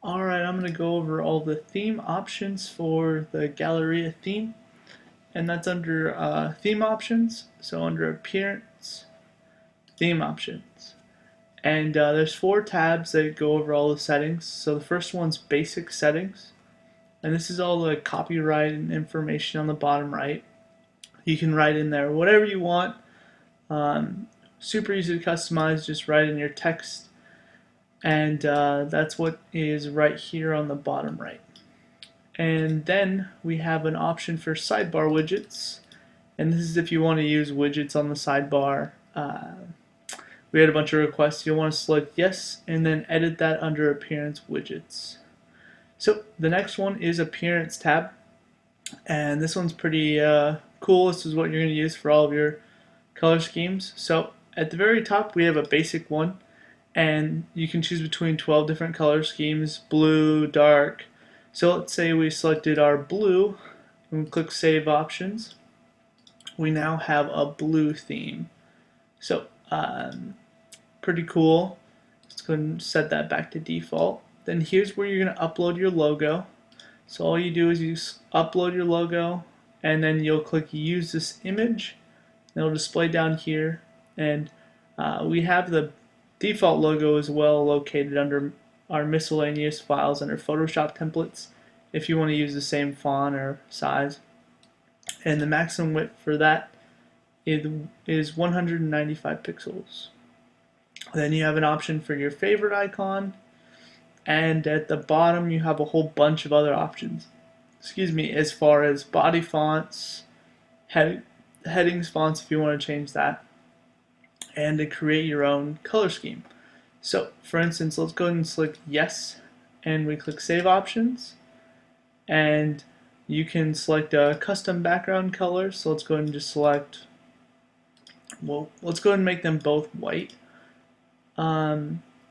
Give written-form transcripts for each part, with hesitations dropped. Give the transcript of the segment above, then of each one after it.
Alright, I'm going to go over all the theme options for the Galleria theme, and that's under theme options, so under appearance, theme options. And there's four tabs that go over all the settings. So the first one's basic settings, and this is all the copyright and information on the bottom right. You can write in there whatever you want. Super easy to customize, just write in your text, and that's what is right here on the bottom right. And then we have an option for sidebar widgets, and this is if you want to use widgets on the sidebar. We had a bunch of requests. You'll want to select yes and then edit that under appearance widgets. So the next one is appearance tab, and this one's pretty cool. This is what you're going to use for all of your color schemes. So at the very top we have a basic one, and you can choose between 12 different color schemes: blue, dark. So let's say we selected our blue and click Save Options. We now have a blue theme. So pretty cool. Let's go ahead and set that back to default. Then here's where you're going to upload your logo. So all you do is you upload your logo, and then you'll click Use this image. It'll display down here, and we have the default logo as well located under our miscellaneous files under Photoshop templates if you want to use the same font or size. And the maximum width for that is 195 pixels. Then you have an option for your favorite icon, and at the bottom you have a whole bunch of other options. As far as body fonts, headings fonts if you want to change that, and to create your own color scheme. So for instance, let's go ahead and select yes, and we click Save Options, and you can select a custom background color. So let's go ahead and just select, well, let's go ahead and make them both white.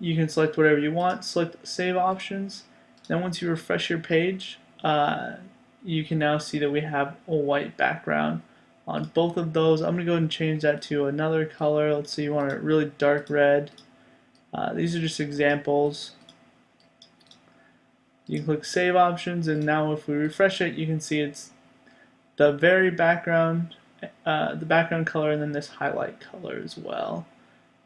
You can select whatever you want, select Save Options. Then once you refresh your page, you can now see that we have a white background on both of those. I'm going to go ahead and change that to another color. Let's say you want it really dark red. These are just examples. You can click Save Options, and now if we refresh it, you can see it's the very background, the background color, and then this highlight color as well.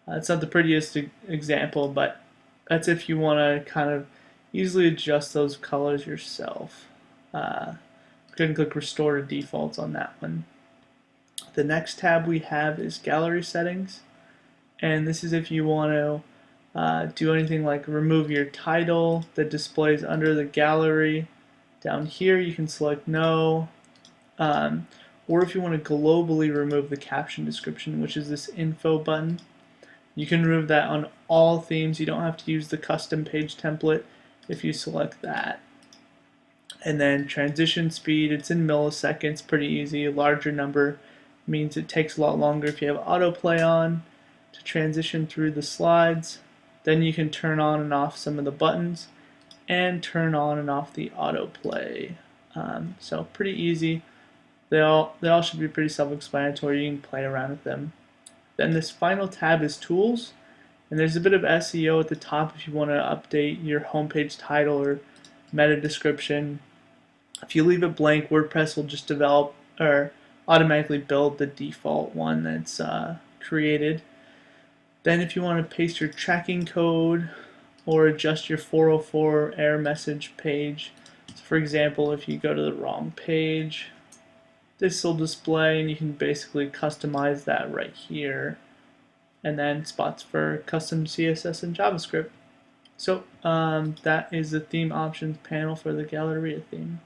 It's not the prettiest example, but that's if you want to kind of easily adjust those colors yourself. Go ahead and click Restore to Defaults on that one. The next tab we have is Gallery Settings, and this is if you want to do anything like remove your title that displays under the gallery. Down here you can select no, or if you want to globally remove the caption description, which is this info button. You can remove that on all themes. You don't have to use the custom page template if you select that. And then transition speed, it's in milliseconds, pretty easy. A larger number means it takes a lot longer if you have autoplay on to transition through the slides. Then you can turn on and off some of the buttons and turn on and off the autoplay. So pretty easy. They all should be pretty self-explanatory. You can play around with them. Then this final tab is Tools, and there's a bit of SEO at the top if you want to update your homepage title or meta description. If you leave it blank, WordPress will just develop or automatically build the default one that's created. Then if you want to paste your tracking code or adjust your 404 error message page, so for example, if you go to the wrong page, this will display, and you can basically customize that right here. And then spots for custom CSS and JavaScript. So that is the theme options panel for the Galleria theme.